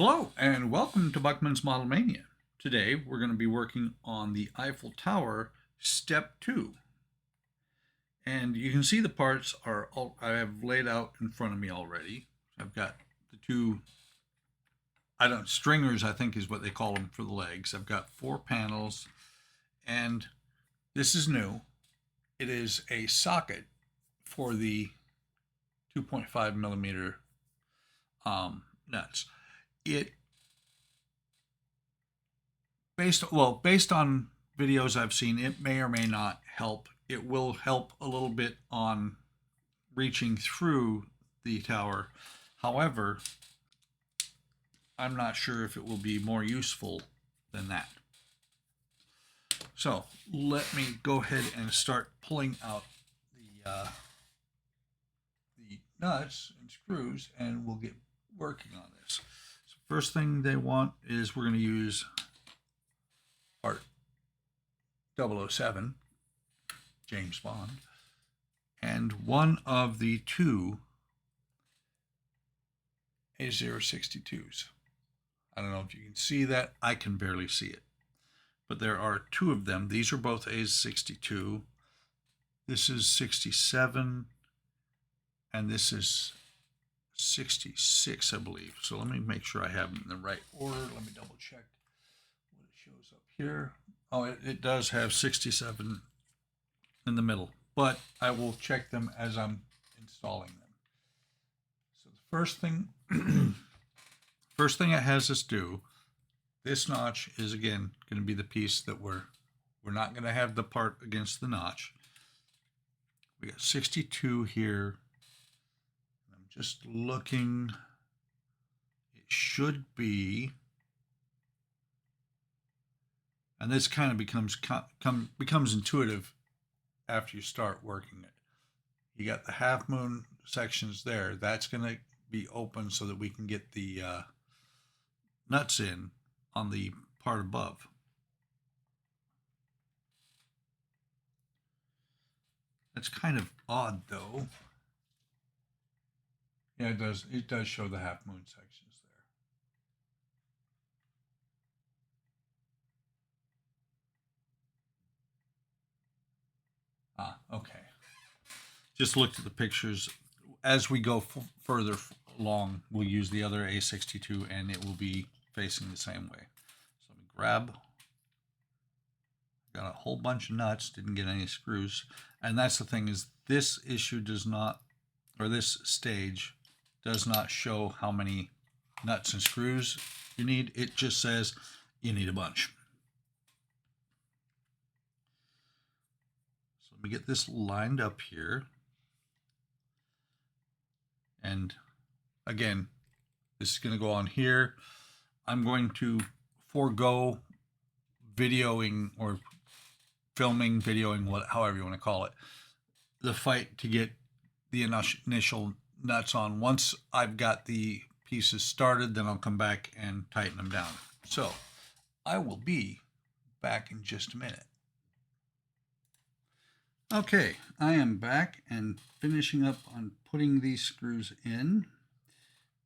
Hello and welcome to Buckman's Model Mania. Today we're going to be working on the Eiffel Tower Step 2. And you can see the parts are all, I have laid out in front of me already. I've got the two, stringers I think is what they call them for the legs. I've got 4 panels and this is new. It is a socket for the 2.5 millimeter nuts. It based on videos I've seen, it may or may not help. It will help a little bit on reaching through the tower. However, I'm not sure if it will be more useful than that. So let me go ahead and start pulling out the nuts and screws, and we'll get working on this. So first thing they want is we're going to use part 007, James Bond, and one of the two A062s. I don't know if you can see that. I can barely see it. But there are two of them. These are both A62. This is 67, and this is 66, I believe. So let me make sure I have them in the right order. Let me double check what it shows up here. Oh, it does have 67 in the middle, but I will check them as I'm installing them. So the first thing it has us do, this notch is again going to be the piece that we're not going to have the part against the notch. We got 62 here. I'm just looking. It should be, and this kind of becomes intuitive after you start working it. You got the half moon sections there. That's going to be open so that we can get the nuts in on the part above. That's kind of odd though. Yeah, it does show the half moon sections there. Okay. Just looked at the pictures. As we go further along, we'll use the other A62 and it will be facing the same way. So let me grab. Got a whole bunch of nuts, didn't get any screws. And that's the thing, is this issue does not, or this stage does not show how many nuts and screws you need. It just says you need a bunch. So let me get this lined up here. And again, this is going to go on here. I'm going to forego videoing or filming, videoing, however you want to call it, the fight to get the initial nuts on. Once I've got the pieces started, then I'll come back and tighten them down. So I will be back in just a minute. Okay, I am back and finishing up on putting these screws in,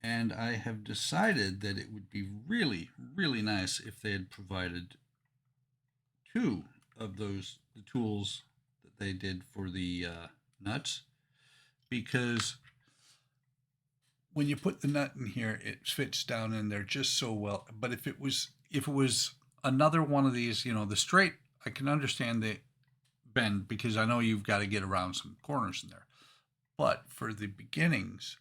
and I have decided that it would be really, really nice if they had provided two of the tools that they did for the nuts, because when you put the nut in here, it fits down in there just so well. But if it was another one of these, the straight, I can understand the bend because I know you've got to get around some corners in there. But for the beginnings,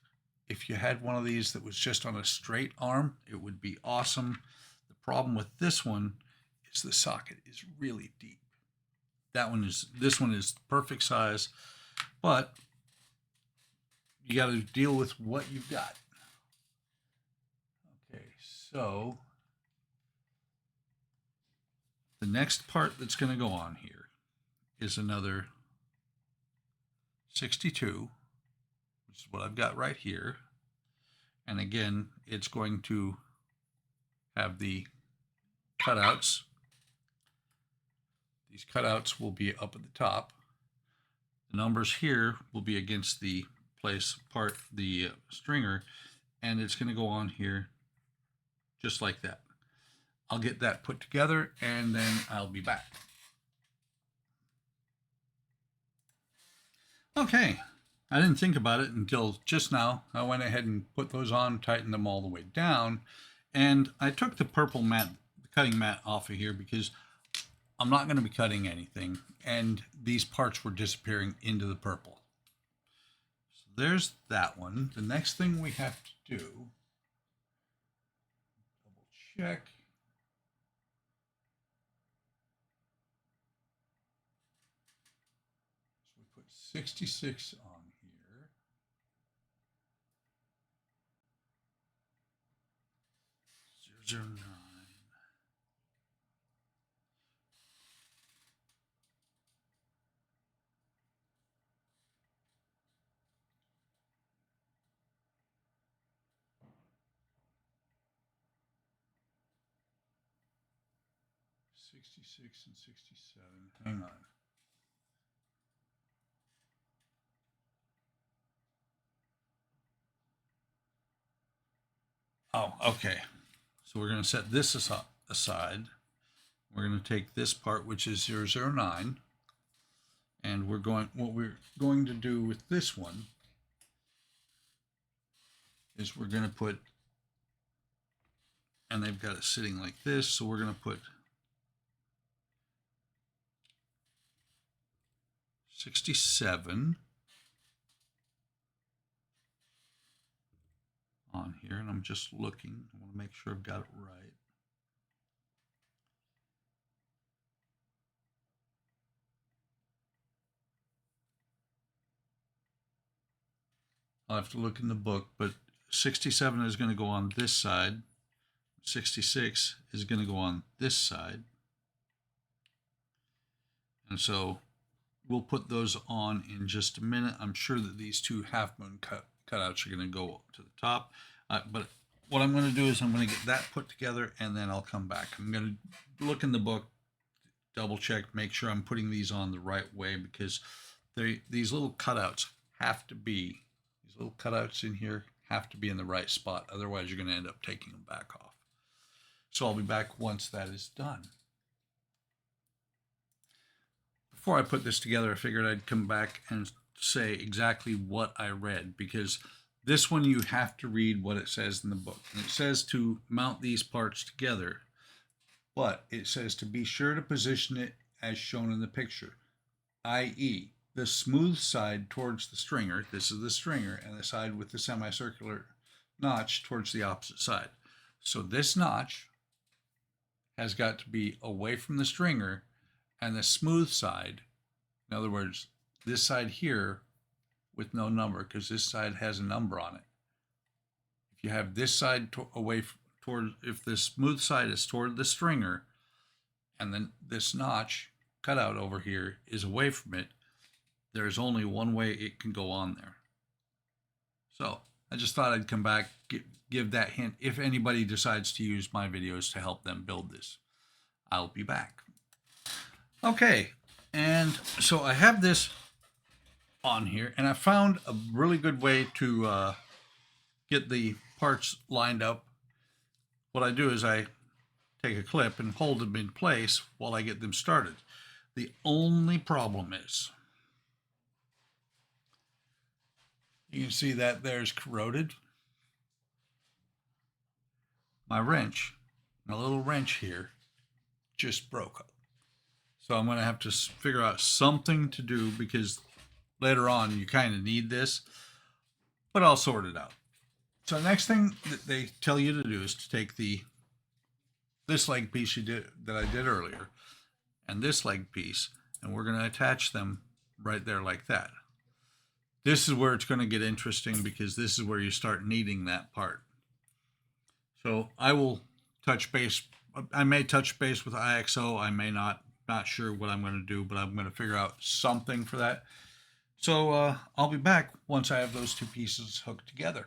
if you had one of these that was just on a straight arm, it would be awesome. The problem with this one is the socket is really deep. This one is perfect size, but you got to deal with what you've got. Okay, so the next part that's going to go on here is another 62, which is what I've got right here. And again, it's going to have the cutouts. These cutouts will be up at the top. The numbers here will be against the stringer, and it's going to go on here just like that. I'll get that put together and then I'll be back. Okay, I didn't think about it until just now. I went ahead and put those on, tightened them all the way down, and I took the purple mat, the cutting mat off of here because I'm not going to be cutting anything, and these parts were disappearing into the purple. So there's that one. The next thing we have to do, double check. So we put 66 on here. 009. 66 and 67. Hang on. Oh, okay. So we're going to set this aside. We're going to take this part, which is 009, and what we're going to do with this one is we're going to put, and they've got it sitting like this, so we're going to put 67 on here, and I'm just looking. I want to make sure I've got it right. I'll have to look in the book, but 67 is going to go on this side. 66 is going to go on this side. And so we'll put those on in just a minute. I'm sure that these two half moon cutouts are going to go to the top. But what I'm going to do is I'm going to get that put together and then I'll come back. I'm going to look in the book, double check, make sure I'm putting these on the right way because these little cutouts have to be, these little cutouts in here have to be in the right spot. Otherwise, you're going to end up taking them back off. So I'll be back once that is done. Before I put this together, I figured I'd come back and say exactly what I read because this one you have to read what it says in the book. And it says to mount these parts together, but it says to be sure to position it as shown in the picture, i.e. the smooth side towards the stringer, this is the stringer, and the side with the semicircular notch towards the opposite side. So this notch has got to be away from the stringer, and the smooth side, in other words, this side here with no number, because this side has a number on it. If you have this side away toward, if the smooth side is toward the stringer, and then this notch cut out over here is away from it, there's only one way it can go on there. So I just thought I'd come back, give that hint if anybody decides to use my videos to help them build this. I'll be back. Okay, and so I have this on here, and I found a really good way to get the parts lined up. What I do is I take a clip and hold them in place while I get them started. The only problem is, you can see that there's corroded. My wrench, my little wrench here, just broke. So I'm going to have to figure out something to do because later on you kind of need this, but I'll sort it out. So the next thing that they tell you to do is to take this leg piece that I did earlier and this leg piece, and we're going to attach them right there like that. This is where it's going to get interesting because this is where you start needing that part. So I will touch base. I may touch base with IXO. I may not. Not sure what I'm going to do, but I'm going to figure out something for that. So I'll be back once I have those two pieces hooked together.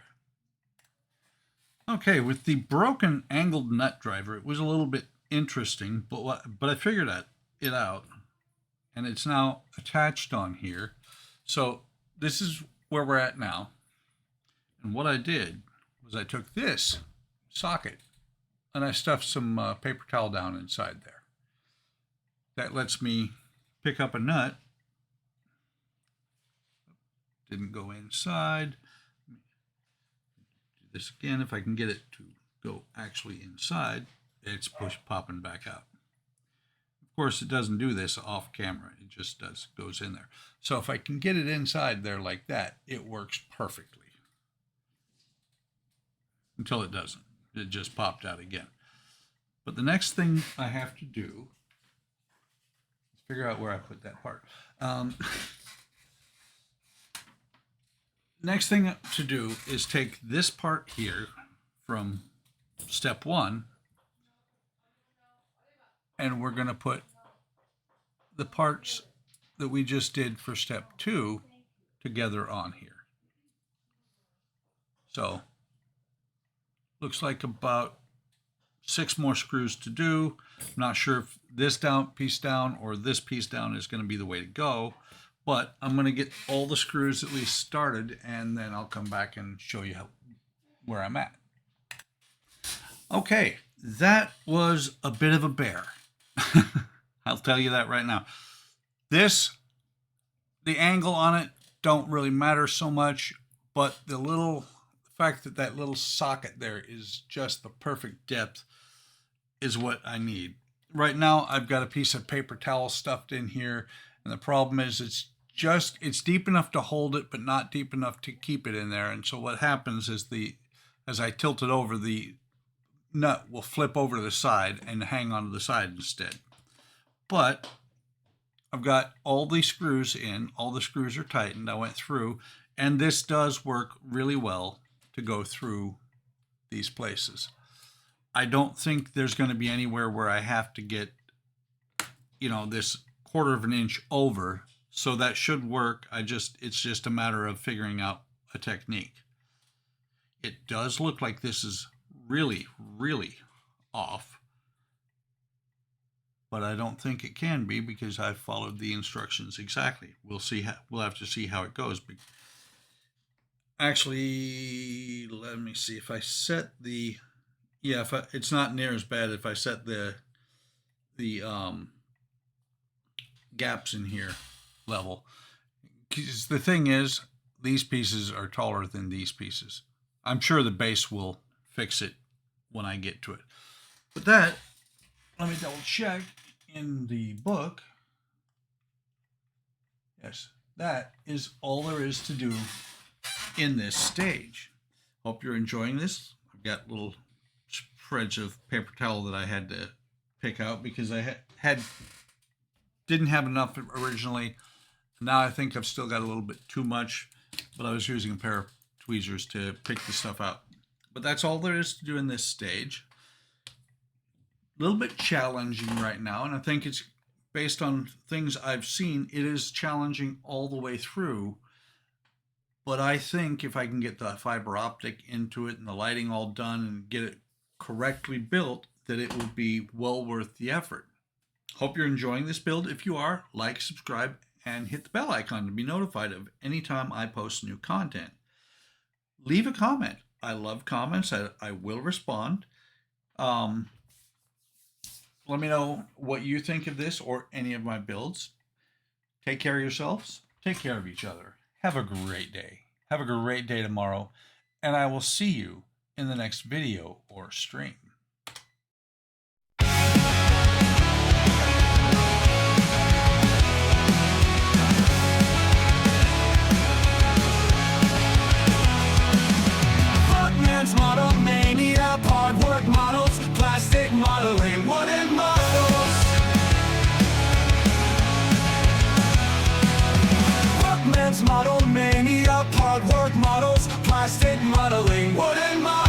Okay, with the broken angled nut driver, it was a little bit interesting, but I figured it out, and it's now attached on here. So this is where we're at now. And what I did was I took this socket and I stuffed some paper towel down inside there. That lets me pick up a nut. Didn't go inside. Do this again. If I can get it to go actually inside, it's popping back out. Of course, it doesn't do this off camera. It just goes in there. So if I can get it inside there like that, it works perfectly. Until it doesn't. It just popped out again. But the next thing I have to do is figure out where I put that part. Next thing to do is take this part here from step 1, and we're going to put the parts that we just did for step 2 together on here. So looks like about 6 more screws to do. I'm not sure if this piece down or this piece down is going to be the way to go, but I'm going to get all the screws at least started, and then I'll come back and show you where I'm at. Okay, that was a bit of a bear. I'll tell you that right now. The angle on it don't really matter so much, but the fact that that little socket there is just the perfect depth is what I need. Right now, I've got a piece of paper towel stuffed in here, and the problem is it's deep enough to hold it, but not deep enough to keep it in there. And so what happens is as I tilt it over, the nut will flip over to the side and hang onto the side instead. But I've got all these screws in, all the screws are tightened, I went through, and this does work really well to go through these places. I don't think there's going to be anywhere where I have to get, this 1/4 of an inch over, so that should work. It's just a matter of figuring out a technique. It does look like this is really, really off, but I don't think it can be because I've followed the instructions exactly. We'll have to see how it goes. Actually, let me see if I set it's not near as bad if I set the gaps in here level. Because the thing is, these pieces are taller than these pieces. I'm sure the base will fix it when I get to it. But let me double check in the book. Yes, that is all there is to do in this stage. Hope you're enjoying this. I've got little spreads of paper towel that I had to pick out because I didn't have enough originally. Now I think I've still got a little bit too much, but I was using a pair of tweezers to pick the stuff out. But that's all there is to do in this stage. A little bit challenging right now, and I think it's based on things I've seen, it is challenging all the way through. But I think if I can get the fiber optic into it and the lighting all done and get it correctly built, that it will be well worth the effort. Hope you're enjoying this build. If you are, like, subscribe, and hit the bell icon to be notified of any time I post new content. Leave a comment. I love comments. I will respond. Let me know what you think of this or any of my builds. Take care of yourselves. Take care of each other. Have a great day. Have a great day tomorrow. And I will see you in the next video or stream. Model mania, hard work models, plastic modeling, wooden models. Workman's model mania, hard work models, plastic modeling, wooden models.